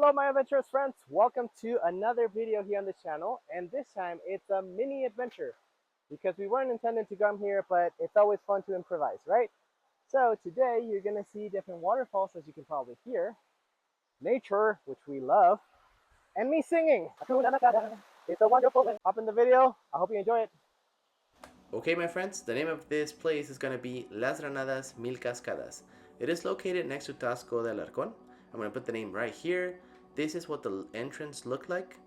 Hello my adventurous friends, welcome to another video here on the channel, and this time it's a mini adventure because we weren't intending to come here, but it's always fun to improvise, right? So today you're gonna see different waterfalls, as you can probably hear, nature, which we love, and me singing. It's a wonderful day. Hop in the video. I hope you enjoy it. Okay, my friends, the name of this place is going to be Las Granadas Mil Cascadas. It is located next to Tasco del Arcon. I'm going to put the name right here. This is what the entrance look like.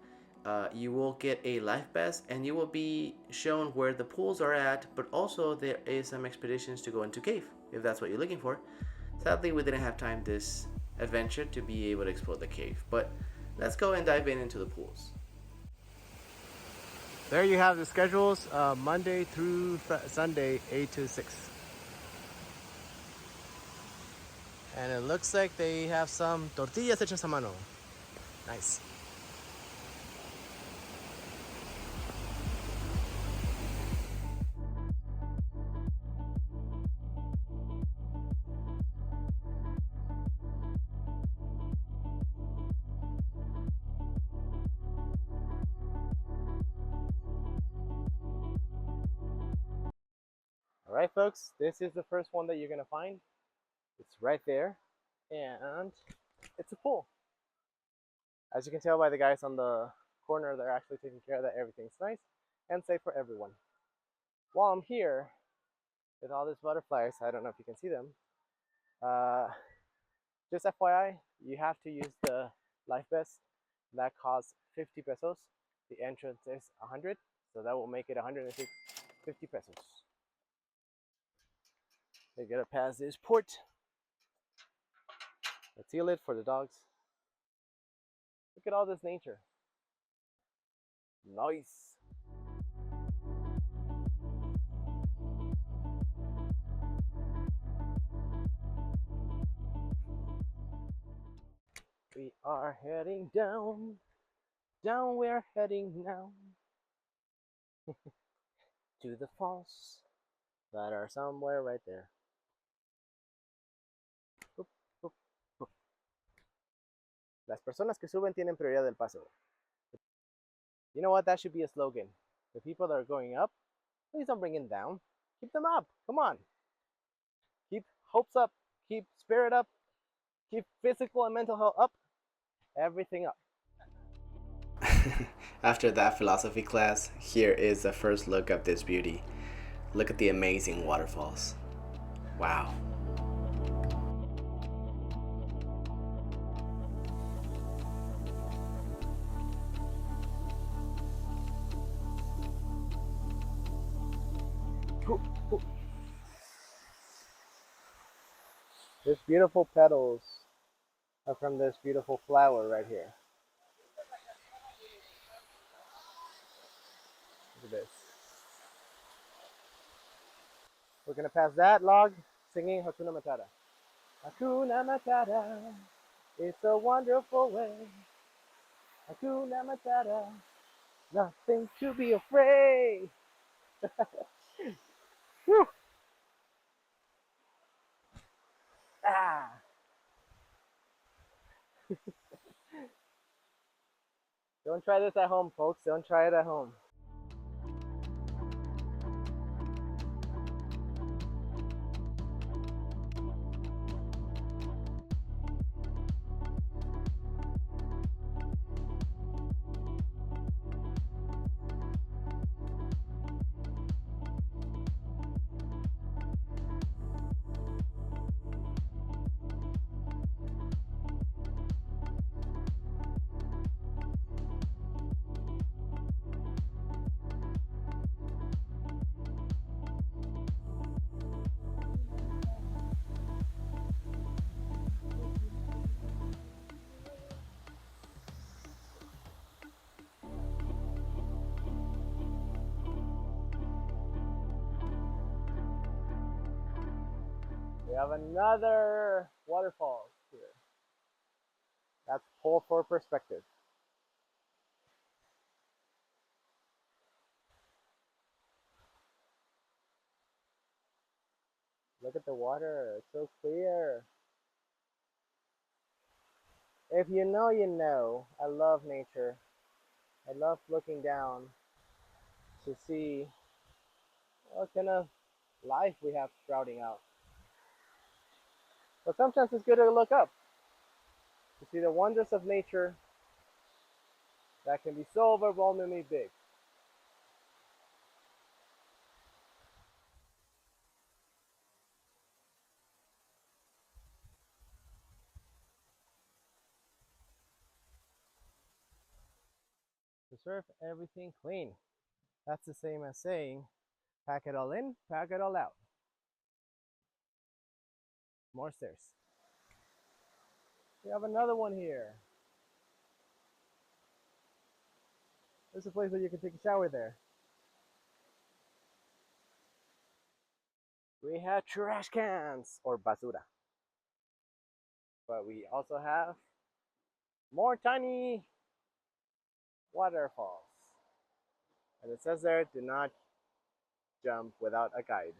You will get a life vest and you will be shown where the pools are at, but also there is some expeditions to go into cave, if that's what you're looking for. Sadly, we didn't have time this adventure to be able to explore the cave, but let's go and dive into the pools. There you have the schedules, Monday through Sunday, 8 to 6. And it looks like they have some tortillas hechas a mano. Nice. All right, folks, this is the first one that you're gonna find. It's right there, and it's a pool. As you can tell by the guys on the corner, they're actually taking care of that everything's nice and safe for everyone. While I'm here with all these butterflies, I don't know if you can see them. Just FYI, you have to use the life vest. That costs 50 pesos. The entrance is 100, so that will make it 150 pesos. They gotta pass this port. Let's seal it for the dogs. Look at all this nature. Nice. We are heading down. Down we're heading now. To the falls that are somewhere right there. Boop, boop, boop. Las personas que suben tienen prioridad del paso. You know what? That should be a slogan. The people that are going up, please don't bring them down. Keep them up. Come on. Keep hopes up. Keep spirit up. Keep physical and mental health up. Everything up. After that philosophy class, here is the first look of this beauty. Look at the amazing waterfalls. Wow. These beautiful petals are from this beautiful flower right here. Look at this. We're gonna pass that log singing Hakuna Matata. Hakuna Matata, it's a wonderful way. Hakuna Matata, nothing to be afraid. Whew. Ah. Don't try this at home, folks. Don't try it at home. We have another waterfall here. That's pull for perspective. Look at the water, it's so clear. If you know, you know. I love nature. I love looking down to see what kind of life we have sprouting out. But sometimes it's good to look up to see the wonders of nature that can be so overwhelmingly big. Preserve everything clean. That's the same as saying, pack it all in, pack it all out. More stairs. We have another one here. There's a place where you can take a shower there. We have trash cans or basura. But we also have more tiny waterfalls. And it says there, do not jump without a guide.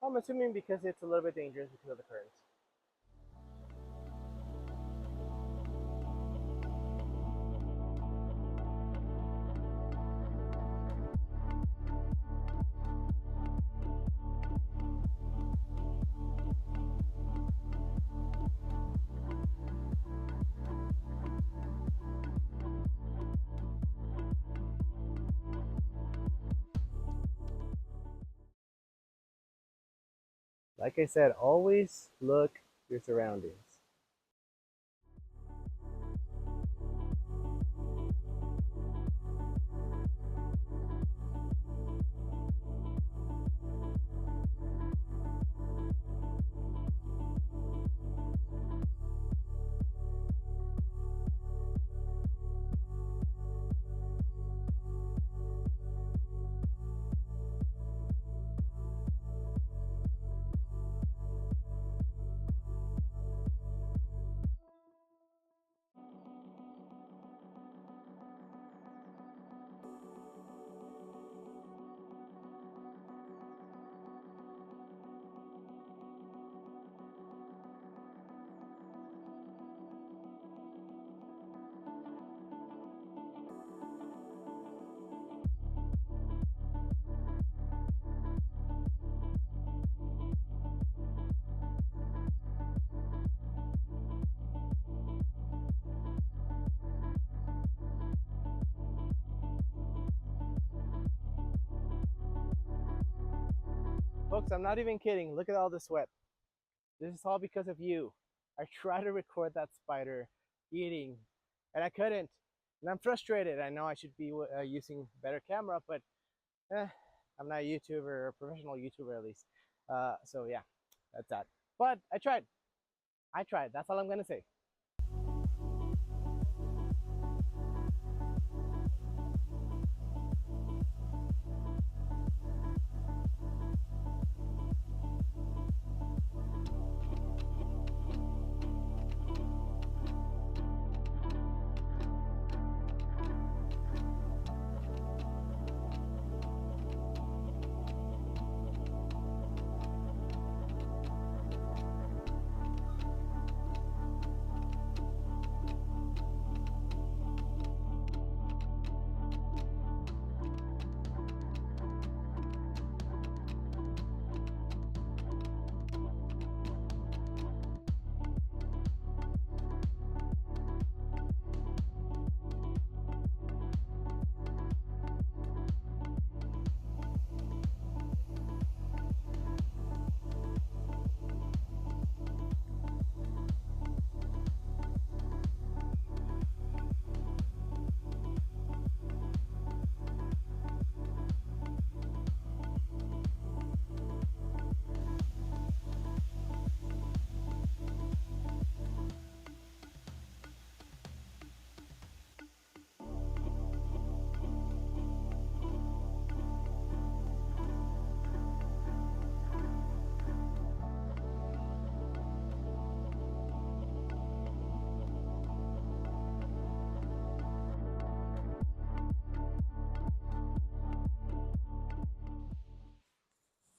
I'm assuming because it's a little bit dangerous because of the currents. Like I said, always look your surroundings. Folks, I'm not even kidding. Look at all the sweat. This is all because of you. I tried to record that spider eating, and I couldn't. And I'm frustrated. I know I should be using better camera, but eh, I'm not a YouTuber or a professional YouTuber at least. So yeah, that's that. But I tried. I tried. That's all I'm gonna say.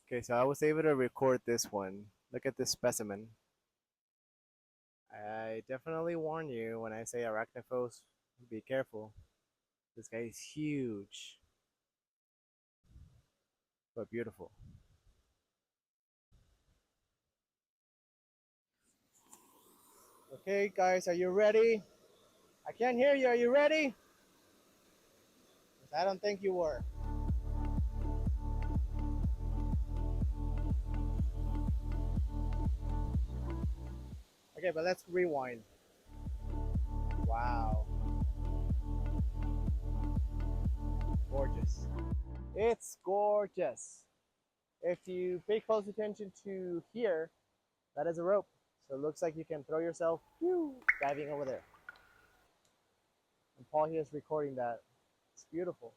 Okay, so I was able to record this one. Look at this specimen. I definitely warn you when I say arachnophobes, be careful. This guy is huge, but beautiful. Okay, guys, are you ready? I can't hear you. Are you ready? 'Cause I don't think you were. Okay, but let's rewind. Wow, gorgeous. It's gorgeous. If you pay close attention to here, that is a rope. So it looks like you can throw yourself diving over there. And Paul here is recording that. It's beautiful.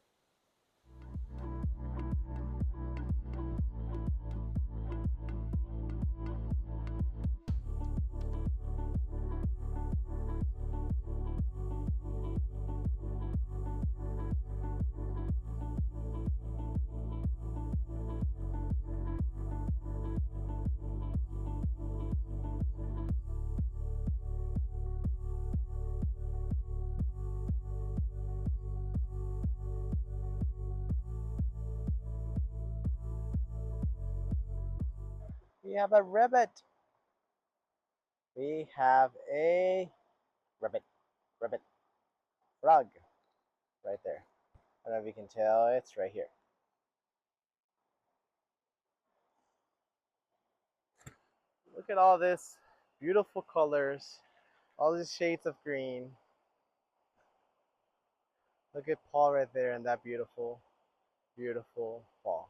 We have a rabbit. We have a rabbit, rabbit, frog right there. I don't know if you can tell, it's right here. Look at all this beautiful colors, all these shades of green. Look at Paul right there and that beautiful, beautiful Paul.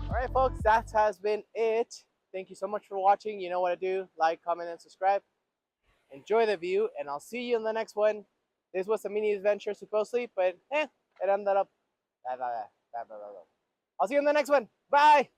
All right, folks, that has been it. Thank you so much for watching. You know what to do. Like, comment, and subscribe. Enjoy the view, and I'll see you in the next one. This was a mini adventure, supposedly, but it ended up. I'll see you in the next one. Bye!